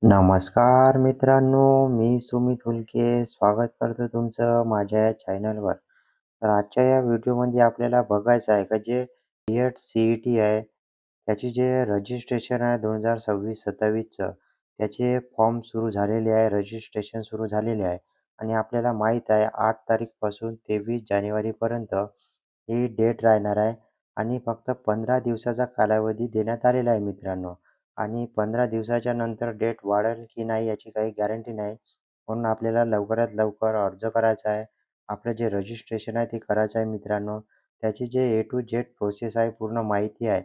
नमस्कार मित्रांनो, मी सुमित हुलके स्वागत करतो तुमचं माझ्या या चॅनलवर. तर आजच्या या व्हिडिओमध्ये आपल्याला बघायचं आहे का जे बी-एड सी-ई-टी आहे, त्याची जे रजिस्ट्रेशन आहे 2026-27चं त्याचे फॉर्म सुरू झालेले आहे, रजिस्ट्रेशन सुरू झालेले आहे आणि आपल्याला माहीत आहे 8 तारीखपासून 23 जानेवारीपर्यंत ही डेट राहणार आहे आणि फक्त 15 दिवसाचा कालावधी देण्यात आलेला आहे मित्रांनो. आणि 15 दिवसाच्या नंतर डेट वाढेल की नाही याची काही गॅरंटी नाही. म्हणून आपल्याला लवकरात लवकर अर्ज करायचा आहे. आपलं जे रजिस्ट्रेशन आहे ते करायचं आहे मित्रांनो. त्याची जे ए टू झेड प्रोसेस आहे, पूर्ण माहिती आहे.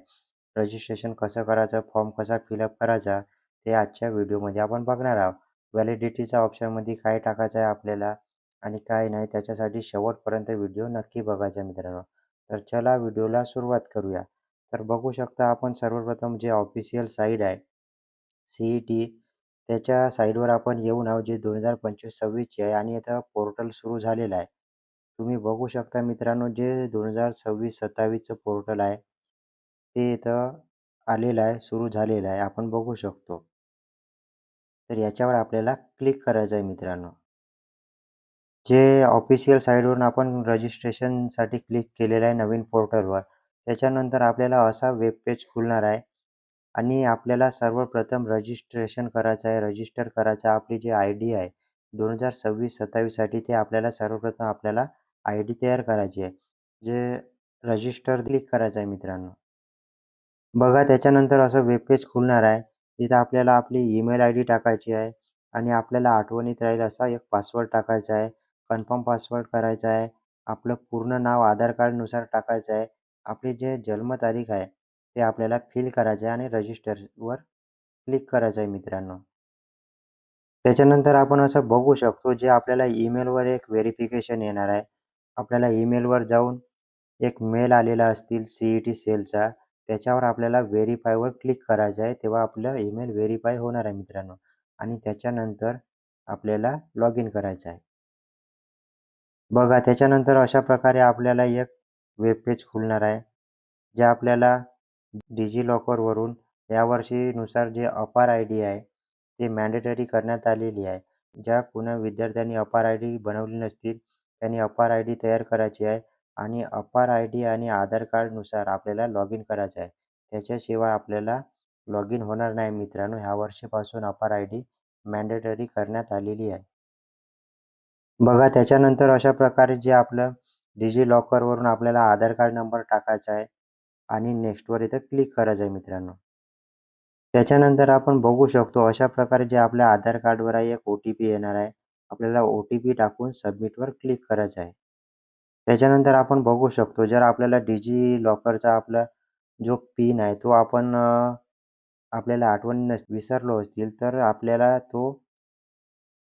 रजिस्ट्रेशन कसं करायचं, फॉर्म कसा फिलअप करायचा, ते आजच्या व्हिडिओमध्ये आपण बघणार आहोत. व्हॅलिडिटीच्या ऑप्शनमध्ये काय टाकायचं आहे आपल्याला आणि काय नाही त्याच्यासाठी शेवटपर्यंत व्हिडिओ नक्की बघायचा मित्रांनो. तर चला व्हिडिओला सुरुवात करूया. तर बघू शकता आपण सर्वप्रथम जे ऑफिशियल साईट आहे सी-ई-टी त्याच्या साईटवर आपण येऊन आहोत जे 2025-26ची आहे आणि इथं पोर्टल सुरू झालेलं आहे. तुम्ही बघू शकता मित्रांनो जे 2026-27चं पोर्टल आहे ते इथं आलेलं आहे, सुरू झालेलं आहे. आपण बघू शकतो. तर याच्यावर आपल्याला क्लिक करायचं आहे मित्रांनो. जे ऑफिशियल साईटवरून आपण रजिस्ट्रेशनसाठी क्लिक केलेलं आहे नवीन पोर्टलवर. त्याच्यानंतर आपल्याला असा वेब पेज खुलणार आहे आणि आपल्याला सर्वप्रथम रजिस्ट्रेशन करायचं आहे, रजिस्टर करायचं आहे. आपली जी आय-डी आहे 2026-27 साठी ते आपल्याला सर्वप्रथम आपल्याला आय-डी तयार करायची आहे. जे रजिस्टर क्लिक करायचं आहे मित्रांनो. बघा त्याच्यानंतर असं वेब पेज खुलणार आहे. तिथं आपल्याला आपली ईमेल आयडी टाकायची आहे आणि आपल्याला आठवणीत राहील असा एक पासवर्ड टाकायचा आहे. कन्फर्म पासवर्ड करायचा आहे. आपलं पूर्ण नाव आधार कार्डनुसार टाकायचं आहे. आपली जे जन्मतारीख आहे ते आपल्याला फिल करायचं आहे आणि रजिस्टरवर क्लिक करायचं आहे मित्रांनो. त्याच्यानंतर आपण असं बघू शकतो जे आपल्याला ईमेलवर एक व्हेरिफिकेशन येणार आहे. आपल्याला ईमेलवर जाऊन एक मेल आलेला असतील सी-ई-टी सेलचा, त्याच्यावर आपल्याला व्हेरिफायवर क्लिक करायचं आहे. तेव्हा आपलं ईमेल व्हेरिफाय होणार आहे मित्रांनो आणि त्याच्यानंतर आपल्याला लॉग इन करायचं आहे. बघा त्याच्यानंतर अशा प्रकारे आपल्याला एक वेब पेज खुलणार आहे. जे आपल्याला डिजिलॉकरवरून यावर्षीनुसार जे अपार आय-डी आहे, ते मॅन्डेटरी करण्यात आलेली आहे. ज्या कुणा विद्यार्थ्यांनी अपार आय-डी बनवली नसतील, त्यांनी अपार आय-डी तयार करायची आहे आणि अपार आय-डी आणि आधार कार्डनुसार आपल्याला लॉग इन करायचं आहे. त्याच्याशिवाय आपल्याला लॉग इन होणार नाही मित्रांनो. ह्या वर्षीपासून अपार आय-डी मॅन्डेटरी करण्यात आलेली आहे. बघा त्याच्यानंतर अशा प्रकारे जे आपलं डिजिलॉकरवरून आपल्याला आधार कार्ड नंबर टाकायचा आहे आणि नेक्स्टवर इथं क्लिक करायचं आहे मित्रांनो. त्याच्यानंतर आपण बघू शकतो अशा प्रकारे जे आपल्या आधार कार्डवर आहे एक ओ-टी-पी येणार आहे. आपल्याला ओ-टी-पी टाकून सबमिटवर क्लिक करायचं आहे. त्याच्यानंतर आपण बघू शकतो जर आपल्याला डिजिलॉकरचा आपला जो पिन आहे तो आपण आपल्याला आठवण विसरलो असतील तर आपल्याला तो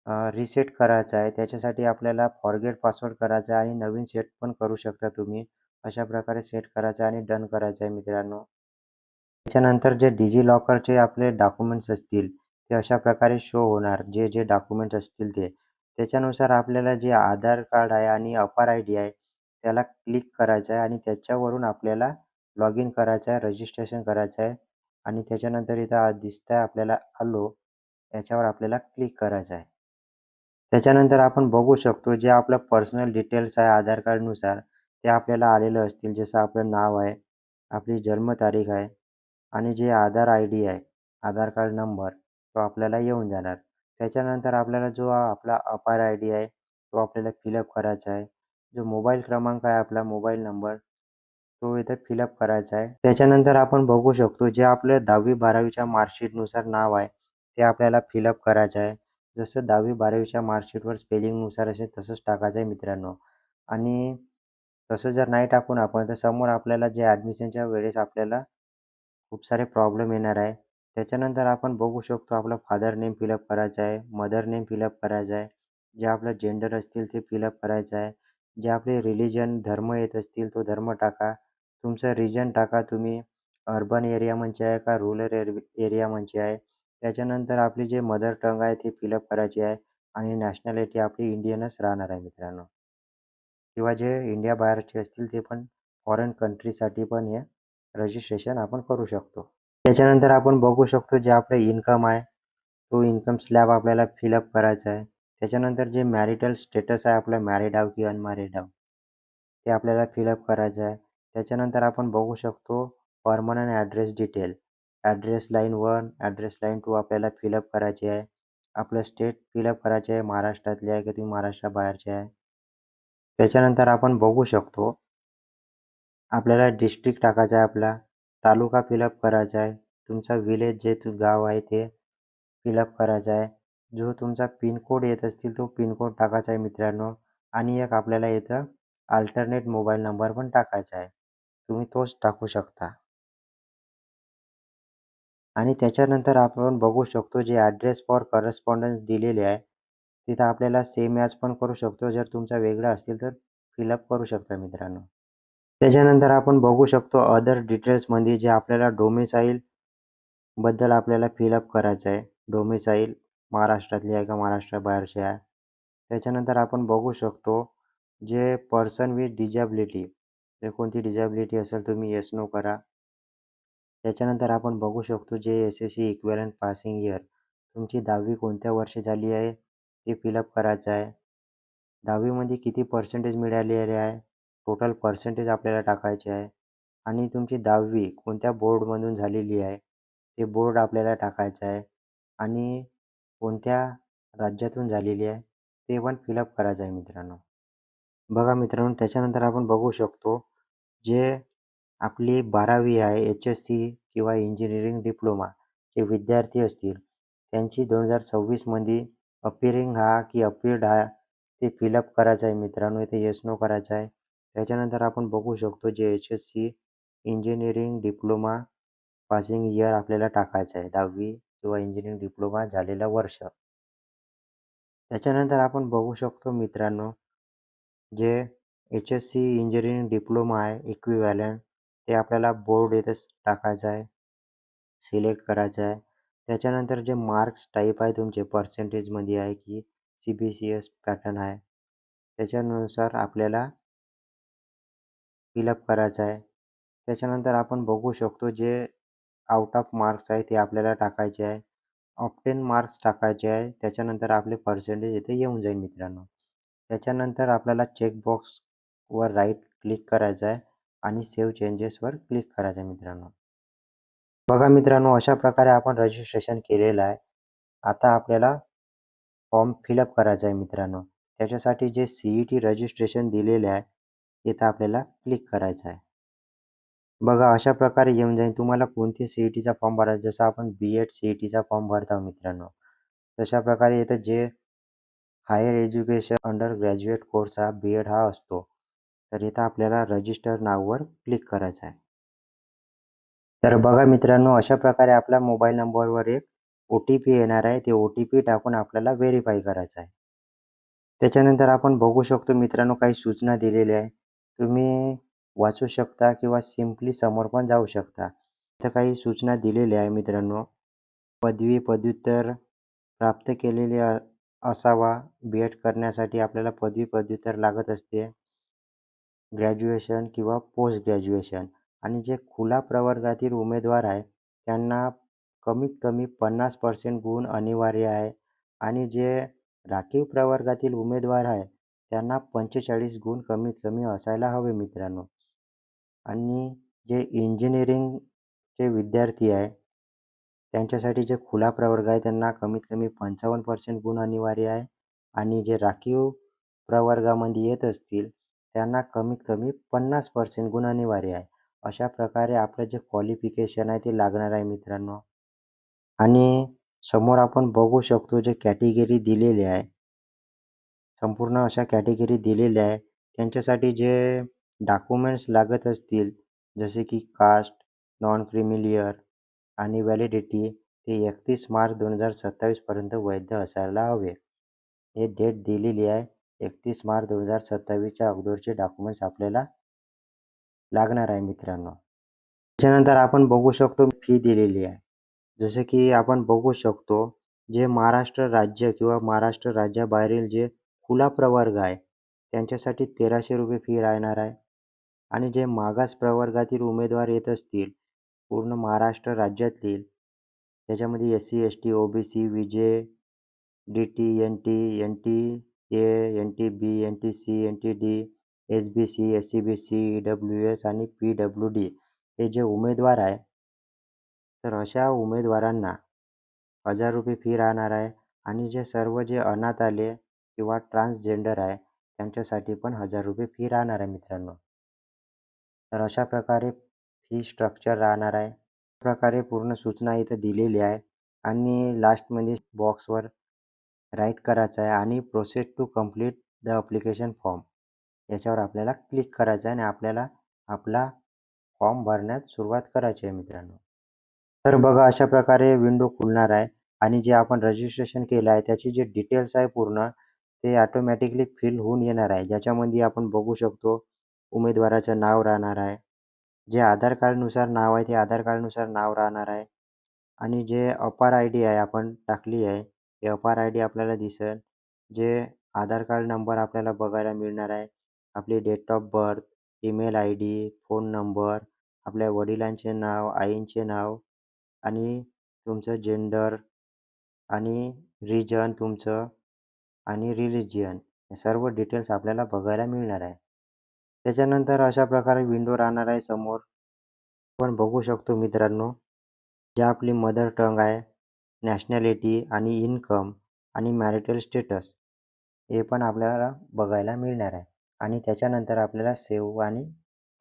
रिसेट करायचा आहे. त्याच्यासाठी आपल्याला फॉरगेट पासवर्ड करायचा आहे आणि नवीन सेट पण करू शकता तुम्ही. अशा प्रकारे सेट करायचं आहे आणि डन करायचं आहे मित्रांनो. त्याच्यानंतर जे डिजिलॉकरचे आपले डॉक्युमेंट्स असतील, ते अशा प्रकारे शो होणार. जे डॉक्युमेंट असतील ते. त्याच्यानुसार आपल्याला जे आधार कार्ड आहे आणि अपार आय-डी आहे, त्याला क्लिक करायचं आहे आणि त्याच्यावरून आपल्याला लॉग इन करायचं आहे, रजिस्ट्रेशन करायचं आहे आणि त्याच्यानंतर इथं दिसतंय आपल्याला अलो, याच्यावर आपल्याला क्लिक करायचं आहे. त्याच्यानंतर आपण बघू शकतो जे आपलं पर्सनल डिटेल्स आहे आधार कार्डनुसार, ते आपल्याला आलेलं असतील. जसं आपलं नाव आहे, आपली जन्मतारीख आहे आणि जे आधार आय-डी आहे, आधार कार्ड नंबर, तो आपल्याला येऊन जाणार. त्याच्यानंतर आपल्याला जो आपला अपार आय-डी आहे, तो आपल्याला फिलअप करायचा आहे. जो मोबाईल क्रमांक आहे आपला मोबाईल नंबर, तो इथे फिलअप करायचा आहे. त्याच्यानंतर आपण बघू शकतो जे आपलं 10वी-12वीच्या मार्कशीटनुसार नाव आहे, ते आपल्याला फिलअप करायचं आहे. जसं 10वी-12वीच्या मार्कशीटवर स्पेलिंगनुसार असेल तसंच टाकायचं आहे मित्रांनो. आणि तसं जर नाही टाकून आपण तर समोर आपल्याला जे ॲडमिशनच्या वेळेस आपल्याला खूप सारे प्रॉब्लेम येणार आहे. त्याच्यानंतर आपण बघू शकतो आपलं फादर नेम फिलअप करायचं आहे, मदर नेम फिलअप करायचं आहे. जे आपलं जेंडर असतील ते फिलअप करायचं आहे. जे आपले रिलिजन धर्म येत असतील तो धर्म टाका. तुमचं रिजन टाका तुम्ही अर्बन एरिया म्हणजे आहे का रुरल एरिया म्हणजे आहे. त्याच्यानंतर आपली जे मदर टंग आहे ती फिलअप करायची आहे आणि नॅशनॅलिटी आपली इंडियनच राहणार आहे मित्रांनो. किंवा जे इंडिया बाहेरचे असतील ते पण फॉरेन कंट्रीसाठी पण हे रजिस्ट्रेशन आपण करू शकतो. त्याच्यानंतर आपण बघू शकतो जे आपलं इन्कम आहे, तो इन्कम स्लॅब आपल्याला फिलअप करायचा आहे. त्याच्यानंतर जे मॅरिटल स्टेटस आहे आपलं मॅरिड आहोत की अनमॅरिड आहोत ते आपल्याला फिलअप करायचं आहे. त्याच्यानंतर आपण बघू शकतो permanent address detail. Address line 1, address line 2 आपल्याला फिलअप करायची आहे. आपलं स्टेट फिलअप करायचे आहे. महाराष्ट्रातले आहे की तुम्ही महाराष्ट्राबाहेरचे आहे. त्याच्यानंतर आपण बघू शकतो आपल्याला डिस्ट्रिक्ट टाकायचा आहे आपला. तालुका फिलअप करायचा आहे. तुमचा विलेज जे गाव आहे ते फिलअप करायचा आहे. जो तुमचा पिनकोड येत असतील तो पिनकोड टाकायचा आहे मित्रांनो. आणि एक आपल्याला इथं अल्टरनेट मोबाईल नंबर पण टाकायचा आहे. तुम्ही तोच टाकू शकता. आणि त्याच्यानंतर आपण बघू शकतो जे ॲड्रेस फॉर करस्पॉन्डन्स दिलेले आहे, तिथं आपल्याला सेम ॲज पण करू शकतो. जर तुमचा वेगळा असतील तर फिलअप करू शकता मित्रांनो. त्याच्यानंतर आपण बघू शकतो अदर डिटेल्समध्ये जे आपल्याला डोमिसाईल बद्दल आपल्याला फिलअप करायचं आहे. डोमिसाईल महाराष्ट्रातली आहे का महाराष्ट्राबाहेरची आहे. त्याच्यानंतर आपण बघू शकतो जे पर्सन विथ डिजॅबिलिटी, जर कोणती डिजॅबिलिटी असेल तुम्ही येस नो करा. त्याच्यानंतर आपण बघू शकतो जे एस-एस-सी इक्विव्हॅलेंट पासिंग इयर, तुमची 10वी कोणत्या वर्षी झाली आहे ते फिलअप करायचं आहे. 10वी किती पर्सेंटेज मिळालेले आहे, टोटल पर्सेंटेज आपल्याला टाकायचे आहे. आणि तुमची 10वी कोणत्या बोर्डमधून झालेली आहे ते बोर्ड आपल्याला टाकायचं आहे. आणि कोणत्या राज्यातून झालेली आहे ते पण फिलअप करायचं आहे मित्रांनो. बघा मित्रांनो त्याच्यानंतर आपण बघू शकतो जे आपली 12वी आहे एच-एस-सी किंवा इंजिनिअरिंग डिप्लोमा जे विद्यार्थी असतील त्यांची 2026मध्ये अपिअरिंग हा की अपील्ड हा ते फिलअप करायचं आहे मित्रांनो. इथे येस नो करायचं आहे. त्याच्यानंतर आपण बघू शकतो जे H-S-C engineering diploma passing year आपल्याला टाकायचं आहे 10वी किंवा इंजिनिअरिंग डिप्लोमा झालेलं वर्ष. त्याच्यानंतर आपण बघू शकतो मित्रांनो जे एच-एस-सी इंजिनिअरिंग डिप्लोमा आहे इक्विव्हॅलेंट ते आपल्याला बोर्ड इथं टाकायचं आहे, सिलेक्ट करायचं आहे. त्याच्यानंतर जे मार्क्स टाईप आहे तुमचे पर्सेंटेजमध्ये आहे की सी-बी-सी-एस पॅटर्न आहे, त्याच्यानुसार आपल्याला फिलअप करायचं आहे. त्याच्यानंतर आपण बघू शकतो जे आउट ऑफ मार्क्स आहे ते आपल्याला टाकायचे आहे. ऑब्टेन मार्क्स टाकायचे आहे. त्याच्यानंतर आपले पर्सेंटेज इथे येऊन जाईल मित्रांनो. त्याच्यानंतर आपल्याला चेकबॉक्सवर राईट क्लिक करायचं आहे आणि सेव्ह चेंजेसवर क्लिक करायचं आहे मित्रांनो. बघा मित्रांनो अशा प्रकारे आपण रजिस्ट्रेशन केलेलं आहे. आता आपल्याला फॉर्म फिलअप करायचा आहे मित्रांनो. त्याच्यासाठी जे सी-ई-टी रजिस्ट्रेशन दिलेले आहे, इथं आपल्याला क्लिक करायचं आहे. बघा अशा प्रकारे येऊन जाईल. तुम्हाला कोणती सी-ई-टीचा फॉर्म भरायचा जसं आपण बी-एड सी-ई-टीचा फॉर्म भरत आहोत मित्रांनो. तशा प्रकारे इथं जे higher education undergraduate course हा बी-एड हा असतो. तर इथं आपल्याला रजिस्टर नाववर क्लिक करायचं आहे. तर बघा मित्रांनो अशा प्रकारे आपल्या मोबाईल नंबरवर एक ओ-टी-पी येणार आहे. ते ओ-टी-पी टाकून आपल्याला व्हेरीफाय करायचं आहे. त्याच्यानंतर आपण बघू शकतो मित्रांनो काही सूचना दिलेल्या आहे. तुम्ही वाचू शकता किंवा सिम्पली समोर पण जाऊ शकता. इथं काही सूचना दिलेल्या आहे मित्रांनो. पदवी, पदव्युत्तर प्राप्त केलेले असावा. बी-एड करण्यासाठी आपल्याला पदवी, पदव्युत्तर लागत असते. ग्रॅज्युएशन किंवा पोस्ट ग्रॅज्युएशन आणि जे खुला प्रवर्गातील उमेदवार आहे त्यांना कमीत कमी 50% गुण अनिवार्य आहे आणि जे राखीव प्रवर्गातील उमेदवार आहे त्यांना 45 गुण कमीत कमी असायला हवे मित्रांनो. आणि जे इंजिनिअरिंगचे विद्यार्थी आहे त्यांच्यासाठी जे खुला प्रवर्ग आहे त्यांना कमीत कमी 55% गुण अनिवार्य आहे आणि जे राखीव प्रवर्गामध्ये येत असतील त्यांना कमीत कमी 50% गुण अनिवार्य आहे. अशा प्रकारे आपलं जे क्वालिफिकेशन आहे ते लागणार आहे मित्रांनो. आणि समोर आपण बघू शकतो जे कॅटेगरी दिलेली आहे, संपूर्ण अशा कॅटेगरी दिलेल्या आहे. त्यांच्यासाठी जे डॉक्युमेंट्स लागत असतील जसे की कास्ट, नॉन क्रिमिलियर आणि व्हॅलिडिटी ते 31 मार्च 2027 पर्यंत वैध असायला हवे. हे डेट दिलेली आहे. 31 मार्च 2027च्या अगोदरचे डॉक्युमेंट्स आपल्याला लागणार आहे मित्रांनो. त्याच्यानंतर आपण बघू शकतो फी दिलेली आहे. जसं की आपण बघू शकतो जे महाराष्ट्र राज्य किंवा महाराष्ट्र राज्याबाहेरील जे खुला प्रवर्ग आहे त्यांच्यासाठी 1300 रुपये फी राहणार आहे. आणि जे मागास प्रवर्गातील उमेदवार येत असतील पूर्ण महाराष्ट्र राज्यातील त्याच्यामध्ये SC, ST, OBC, VJ, DT, NT, NTA, NTB, NTC, NTD, SBC, SCBC, EWS आणि PWD हे जे उमेदवार आहे, तर अशा उमेदवारांना ₹1000 फी राहणार आहे आणि जे सर्व अनाथ आले किंवा ट्रान्सजेंडर आहे, त्यांच्यासाठी पण ₹1000 फी राहणार आहे मित्रांनो. तर अशा प्रकारे फी स्ट्रक्चर राहणार आहे. प्रकारे पूर्ण सूचना इथं दिलेली आहे आणि लास्टमध्ये बॉक्सवर राईट करायचं आहे आणि process to complete the application form याच्यावर आपल्याला क्लिक करायचं आहे आणि आपल्याला आपला फॉर्म भरण्यास सुरुवात करायची आहे मित्रांनो. तर बघा अशा प्रकारे विंडो खुलणार आहे आणि जे आपण रजिस्ट्रेशन केलं आहे त्याची जे डिटेल्स आहे पूर्ण ते ऑटोमॅटिकली फिल होऊन येणार आहे. ज्याच्यामध्ये आपण बघू शकतो उमेदवाराचं नाव राहणार आहे. जे आधार कार्डनुसार नाव आहे ते आधार कार्डनुसार नाव राहणार आहे आणि जे अपार आय-डी आहे आपण टाकली आहे, ते अपार आय-डी आपल्याला दिसेल. जे आधार कार्ड नंबर आपल्याला बघायला मिळणार आहे. आपली date of birth, email ID, phone number, आपल्या वडिलांचे नाव, आईंचे नाव आणि तुमचं जेंडर आणि रिजन तुमचं आणि रिलिजियन हे सर्व डिटेल्स आपल्याला बघायला मिळणार आहे. त्याच्यानंतर अशा प्रकारे विंडो राहणार आहे समोर. आपण बघू शकतो मित्रांनो, जे आपली मदर टंग आहे, नॅशनॅलिटी आणि इन्कम आणि मॅरिटल स्टेटस हे पण आपल्याला बघायला मिळणार आहे आणि त्याच्यानंतर आपल्याला सेव्ह आणि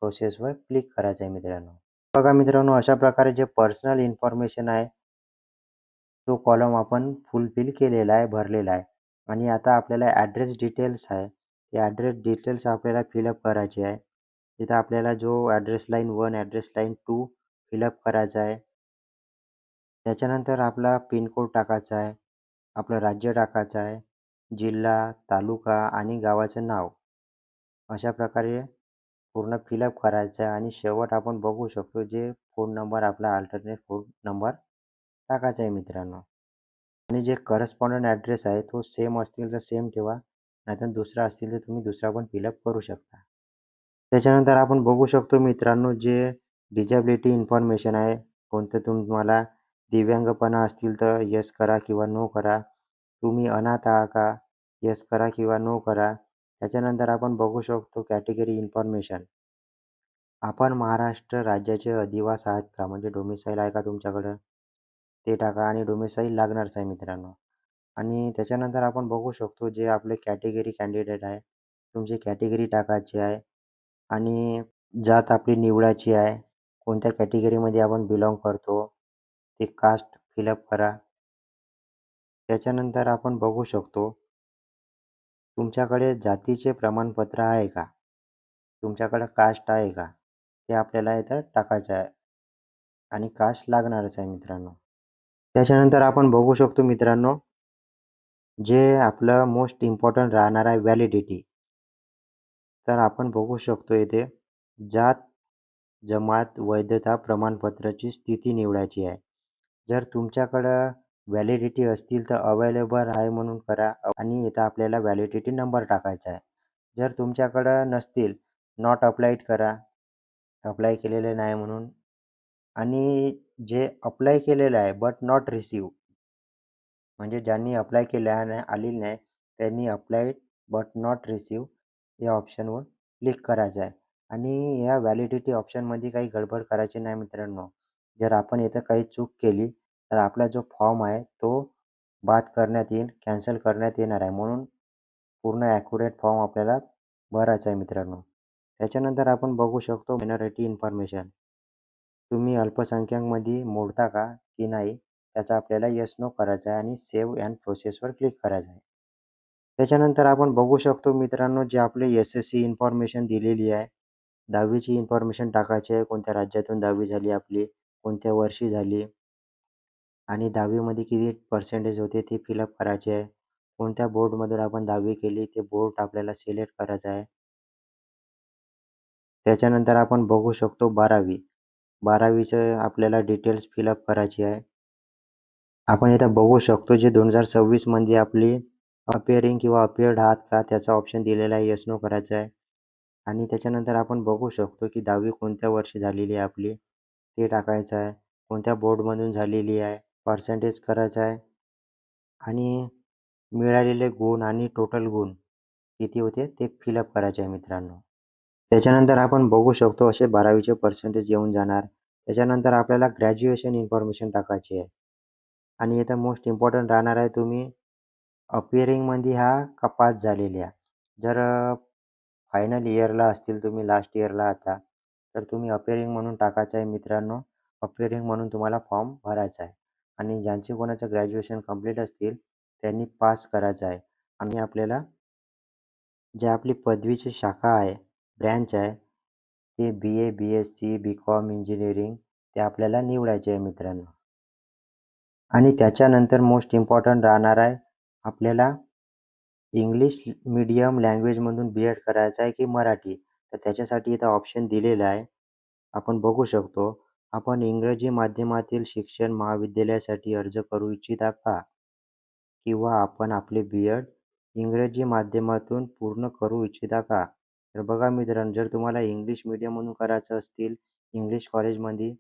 प्रोसेसवर क्लिक करायचं आहे मित्रांनो. बघा मित्रांनो, अशा प्रकारे जे पर्सनल इन्फॉर्मेशन आहे, तो कॉलम आपण फुलफिल केलेला आहे, भरलेला आहे आणि आता आपल्याला ॲड्रेस डिटेल्स आहे, ते ॲड्रेस डिटेल्स आपल्याला फिलअप करायचे आहे. तिथं आपल्याला जो address line 1, address line 2 fill up करायचा आहे. त्याच्यानंतर आपला पिनकोड टाकायचा आहे, आपलं राज्य टाकायचं आहे, जिल्हा, तालुका आणि गावाचं नाव. अशा प्रकारे पूर्ण फिलअप करायचं आहे आणि शेवट आपण बघू शकतो जे फोन नंबर आपला अल्टरनेट फोन नंबर टाकायचा आहे मित्रांनो. आणि जे करस्पॉन्डंट ॲड्रेस आहे तो सेम असतील तर सेम ठेवा, नाहीतर दुसरा असतील तर तुम्ही दुसरा पण फिलअप करू शकता. त्याच्यानंतर आपण बघू शकतो मित्रांनो जे डिजेबिलिटी इन्फॉर्मेशन आहे, कोणतं तुम्हाला दिव्यांगपणा असतील तर येस करा किंवा नो करा. तुम्ही अनाथ आहात का? येस करा किंवा नो करा. त्याच्यानंतर आपण बघू शकतो कॅटेगरी इन्फॉर्मेशन. आपण महाराष्ट्र राज्याचे अधिवास आहात का? म्हणजे डोमिसाईल आहे का तुमच्याकडं? ते टाका आणि डोमिसाईल लागणारच आहे मित्रांनो. आणि त्याच्यानंतर आपण बघू शकतो जे आपले कॅटेगरी कॅन्डिडेट आहे, तुमची कॅटेगरी टाकायची आहे आणि जात आपली निवडायची आहे. कोणत्या कॅटेगरीमध्ये आपण बिलॉंग करतो, ते कास्ट फिलअप करा. त्याच्यानंतर आपण बघू शकतो तुमच्याकडे जातीचे प्रमाणपत्र आहे का? तुमच्याकडे कास्ट आहे का? ते आपल्याला इथं टाकायचं आहे आणि कास्ट लागणारच आहे मित्रांनो. त्याच्यानंतर आपण बघू शकतो मित्रांनो, जे आपलं मोस्ट इम्पॉर्टंट राहणार आहे व्हॅलिडिटी. तर आपण बघू शकतो इथे जात, जमात, वैधता प्रमाणपत्राची स्थिती निवडायची आहे. जर तुमच्याकडं व्हॅलिडिटी असतील तर अवेलेबल आहे म्हणून करा आणि इथं आपल्याला व्हॅलिडिटी नंबर टाकायचा आहे. जर तुमच्याकडं नसतील, नॉट अप्लाइड करा. अप्लाय केलेलं नाही म्हणून आणि जे अप्लाय केलेलं आहे बट नॉट रिसीव्ह म्हणजे ज्यांनी अप्लाय केलं आहे आलेली नाही, त्यांनी अप्लाइड बट नॉट रिसीव्ह या ऑप्शनवर क्लिक करायचं आहे आणि या व्हॅलिडिटी ऑप्शनमध्ये काही गडबड करायची नाही मित्रांनो. जर आपण इथं काही चूक केली, तर आपला जो फॉर्म आहे तो बाद करण्यात येईल, कॅन्सल करण्यात येणार आहे. म्हणून पूर्ण ॲक्युरेट फॉर्म आपल्याला भरायचा आहे मित्रांनो. त्याच्यानंतर आपण बघू शकतो मायनॉरिटी इन्फॉर्मेशन. तुम्ही अल्पसंख्याकमध्ये मोडता का की नाही त्याचा आपल्याला येस नो करायचा आहे आणि सेव्ह अँड प्रोसेसवर क्लिक करायचं आहे. त्याच्यानंतर आपण बघू शकतो मित्रांनो जे आपले एस-एस-सी इन्फॉर्मेशन दिलेली आहे. 10वीची इन्फॉर्मेशन टाकायची आहे. कोणत्या राज्यातून 10वी झाली आपली, कोणत्या वर्षी झाली आणि 10वीमध्ये किती पर्सेंटेज होते ते फिलअप करायचे आहे. कोणत्या बोर्डमधून आपण 10वी केली ते बोर्ड आपल्याला सिलेक्ट करायचं आहे. त्याच्यानंतर आपण बघू शकतो 12वी. 12वीचं आपल्याला डिटेल्स फिलअप करायची आहे. आपण इथं बघू शकतो जे 2026 मध्ये आपली अपिअरिंग किंवा अपिअर्ड आहात का त्याचा ऑप्शन दिलेला आहे. येस नो करायचा आहे आणि त्याच्यानंतर आपण बघू शकतो की 10वी कोणत्या वर्षी झालेली आहे आपली ते टाकायचं आहे. कोणत्या बोर्डमधून झालेली आहे पर्सेंटेज करायचा आहे आणि मिळालेले गुण आणि टोटल गुण किती होते ते फिलअप करायचे आहे मित्रांनो. त्याच्यानंतर आपण बघू शकतो असे 12वीचे पर्सेंटेज येऊन जाणार. त्याच्यानंतर आपल्याला ग्रॅज्युएशन इन्फॉर्मेशन टाकायची आहे आणि इथं मोस्ट इम्पॉर्टंट राहणार आहे तुम्ही अपिअरिंगमध्ये का पास झालेल्या. जर फायनल इयरला असतील तुम्ही लास्ट इयरला आता, तर तुम्ही अपिअरिंग म्हणून टाकायचं आहे मित्रांनो. अपिअरिंग म्हणून तुम्हाला फॉर्म भरायचा आहे आणि ज्यांचे कोणाचं ग्रॅज्युएशन कंप्लीट असतील त्यांनी पास करायचं आहे आणि आपल्याला जे आपली पदवीची शाखा आहे, ब्रँच आहे, ते बी-ए, बी-एससी, बी-कॉम, इंजिनिअरिंग ते आपल्याला निवडायचे आहे मित्रांनो. आणि त्याच्यानंतर मोस्ट इम्पॉर्टंट राहणार आहे आपल्याला इंग्लिश मीडियम लँग्वेजमधून बी-एड करायचं आहे की मराठी? तर त्याच्यासाठी इथं ऑप्शन दिलेला आहे. आपण बघू शकतो. आपण इंग्रजी माध्यमातील शिक्षण महाविद्यालयासाठी अर्ज करू इच्छिता का? किंवा आपण आपले बी-एड इंग्रजी माध्यमातून पूर्ण करू इच्छिता का? तर बघा मित्रांनो, जर तुम्हाला इंग्लिश मीडियममधून करायचं असतील, इंग्लिश कॉलेजमध्ये,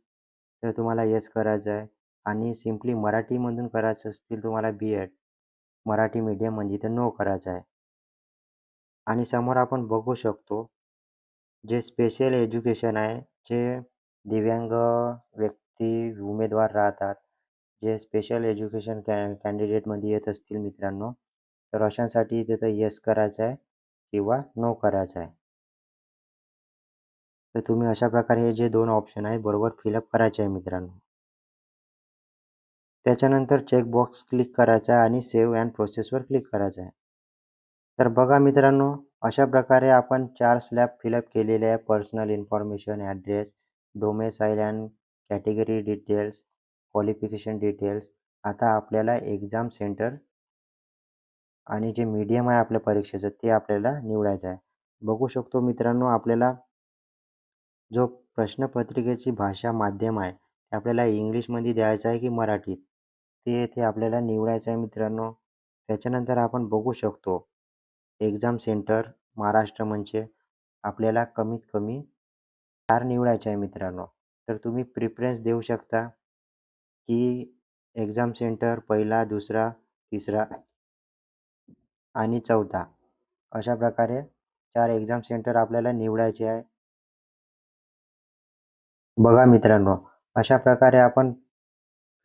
तर तुम्हाला येस करायचं आहे आणि सिम्पली मराठीमधून करायचं असतील तुम्हाला बी-एड मराठी मीडियममध्ये, तर नो करायचं आहे. आणि समोर आपण बघू शकतो, जे स्पेशल एज्युकेशन आहे, जे दिव्यांग व्यक्ती, उमेदवार राहतात, जे स्पेशल एज्युकेशन कॅन्डिडेटमध्ये येत असतील मित्रांनो, तर अशांसाठी तिथं येस करायचं आहे किंवा नो करायचं आहे. तर तुम्ही अशा प्रकारे हे जे 2 ऑप्शन आहेत बरोबर फिलअप करायचे आहे मित्रांनो. त्याच्यानंतर चेकबॉक्स क्लिक करायचा आहे आणि सेव्ह अँड प्रोसेसवर क्लिक करायचं आहे. तर बघा मित्रांनो, अशा प्रकारे आपण 4 स्लॅब फिलअप केलेले आहे. Personal information, address, domicile and category details, qualification details. आता आपल्याला एक्झाम सेंटर आणि जे मीडियम आहे आपल्या परीक्षेचं ते आपल्याला निवडायचं आहे. बघू शकतो मित्रांनो, आपल्याला जो प्रश्नपत्रिकेची भाषा माध्यम आहे, ते आपल्याला इंग्लिशमध्ये द्यायचं आहे की मराठीत? ते येथे आपल्याला निवडायचं आहे मित्रांनो. त्याच्यानंतर आपण बघू शकतो, एक्झाम सेंटर महाराष्ट्र म्हणजे आपल्याला कमीत कमी 4 निवडायचे आहे मित्रांनो. तर तुम्ही प्रिफरन्स देऊ शकता, की एक्झाम सेंटर पहिला, दुसरा, तिसरा आणि चौथा. अशा प्रकारे 4 एक्झाम सेंटर आपल्याला निवडायचे आहे. बघा मित्रांनो, अशा प्रकारे आपण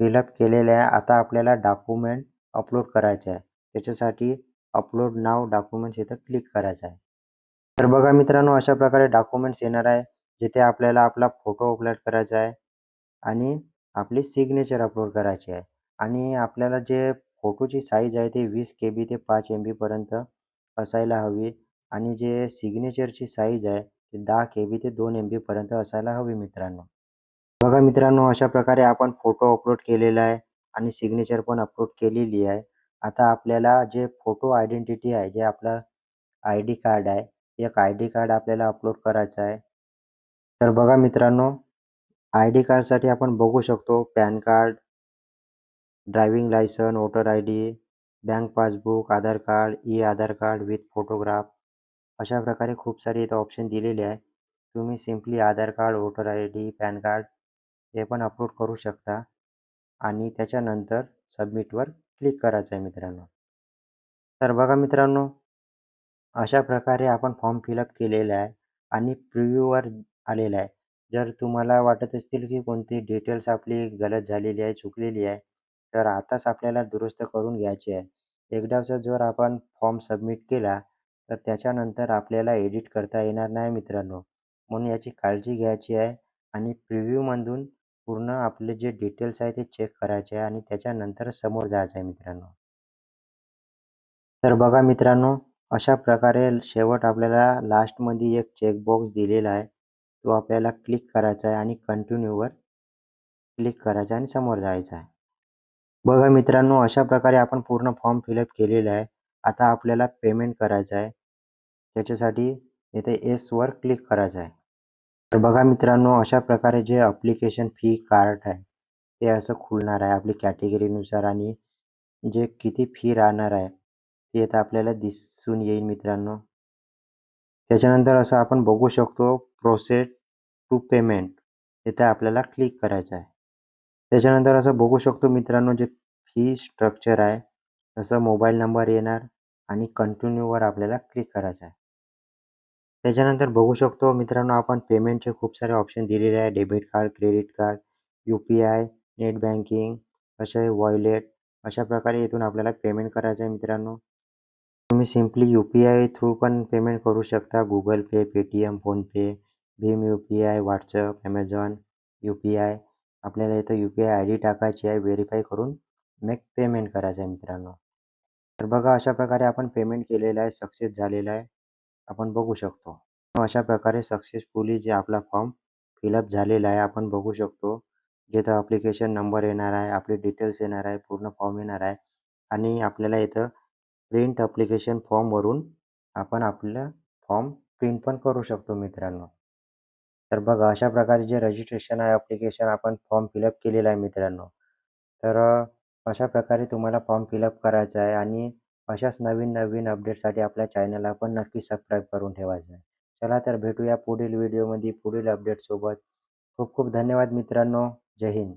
फिलअप केलेले आहे. आता आपल्याला डॉक्युमेंट अपलोड करायचे आहे. त्याच्यासाठी अपलोड नाव डॉक्युमेंट्स इथं क्लिक करायचं आहे. तर बघा मित्रांनो, अशा प्रकारे डॉक्युमेंट्स येणार आहे, जिथे आपल्याला आपला फोटो अपलोड करायचा आहे आणि आपली सिग्नेचर अपलोड करायची आहे आणि आपल्याला जे फोटोची साईज आहे ते 20 KB ते 5 MB पर्यंत असायला हवी आणि जे सिग्नेचरची साईज आहे ते 10 KB ते 2 MB पर्यंत असायला हवी मित्रांनो. बघा मित्रांनो, अशा प्रकारे आपण फोटो अपलोड केलेला आहे आणि सिग्नेचर पण अपलोड केलेली आहे. आता आपल्याला जे फोटो आयडेंटिटी आहे, जे आपलं आय-डी कार्ड आहे, एक आय-डी कार्ड आपल्याला अपलोड करायचं आहे. तर बघा मित्रांनो, आय-डी कार्डसाठी आपण बघू शकतो pan card, driving licence, voter ID, bank passbook, Aadhaar card, ई-आधार card with photograph. अशा प्रकारे खूप सारे इथं ऑप्शन दिलेले आहे. तुम्ही सिम्पली आधार card, voter ID, pan card हे पण अपलोड करू शकता आणि त्याच्यानंतर सबमिटवर क्लिक करायचं आहे मित्रांनो. तर बघा मित्रांनो, अशा प्रकारे आपण फॉर्म फिलअप केलेला आहे आणि प्रिव्ह्यूवर आलेला आहे. जर तुम्हाला वाटत असतील की कोणती डिटेल्स आपली गलत झालेली आहे, चुकलेली आहे, तर आताच आपल्याला दुरुस्त करून घ्यायची आहे. एकदाचा जर आपण फॉर्म सबमिट केला, तर त्याच्यानंतर आपल्याला एडिट करता येणार नाही मित्रांनो. म्हणून याची काळजी घ्यायची आहे आणि प्रिव्ह्यूमधून पूर्ण आपले जे डिटेल्स आहे ते चेक करायचे आहे आणि त्याच्यानंतरच समोर जायचं आहे मित्रांनो. तर बघा मित्रांनो, अशा प्रकारे शेवट आपल्याला लास्टमध्ये एक चेकबॉक्स दिलेला आहे. तो आपल्याला क्लिक करायचा आहे आणि कंटिन्यूवर क्लिक करायचं आहे आणि समोर जायचं आहे. बघा मित्रांनो, अशा प्रकारे आपण पूर्ण फॉर्म फिलअप केलेला आहे. आता आपल्याला पेमेंट करायचं आहे. त्याच्यासाठी इथे येसवर क्लिक करायचं आहे. तर बघा मित्रांनो, अशा प्रकारे जे ॲप्लिकेशन फी कार्ड आहे, ते असं खुलणार आहे आपली कॅटेगरीनुसार आणि जे किती फी राहणार आहे, ते आता आपल्याला दिसून येईल मित्रांनो. त्याच्यानंतर असं आपण बघू शकतो प्रोसेड टू पेमेंट इथे आपल्याला क्लिक करायचं आहे. त्याच्यानंतर असं बघू शकतो मित्रांनो, जे फी स्ट्रक्चर आहे, तसं मोबाईल नंबर येणार आणि कंटिन्यूवर आपल्याला क्लिक करायचं आहे. त्याच्यानंतर बघू शकतो मित्रांनो, आपण पेमेंटचे खूप सारे ऑप्शन दिलेले आहे. Debit card, credit card, UPI, net banking, असे वॉलेट अशा प्रकारे इथून आपल्याला पेमेंट करायचं आहे मित्रांनो. तुम्ही सिम्पली यू-पी-आय थ्रू पण पेमेंट करू शकता. Google Pay, Paytm, PhonePe, Bhim UPI, WhatsApp, Amazon UPI. आपल्याला इथं यू-पी-आय आयडी टाकायची आहे, व्हेरिफाय करून मेक पेमेंट करायचं आहे मित्रांनो. तर बघा अशा प्रकारे आपण पेमेंट केलेलं आहे, सक्सेस झालेलं आहे. आपण बघू शकतो. अशा प्रकारे सक्सेसफुली जे आपला फॉर्म फिलअप झालेला आहे, आपण बघू शकतो. जिथं ॲप्लिकेशन नंबर येणार आहे, आपले डिटेल्स येणार आहे, पूर्ण फॉर्म येणार आहे आणि आपल्याला इथं प्रिंट ॲप्लिकेशन फॉर्मवरून आपण आपलं फॉर्म प्रिंट पण करू शकतो मित्रांनो. तर बघा अशा प्रकारे जे रजिस्ट्रेशन आहे ॲप्लिकेशन आपण फॉर्म फिलअप केलेला आहे मित्रांनो. तर अशा प्रकारे तुम्हाला फॉर्म फिलअप करायचा आहे आणि अशाच नवीन-नवीन अपडेटसाठी आपल्या चॅनलला पण नक्की सबस्क्राईब करून ठेवायचं आहे. चला तर भेटूया पुढील व्हिडिओमध्ये पुढील अपडेटसोबत. खूप खूप धन्यवाद मित्रांनो. जय हिंद.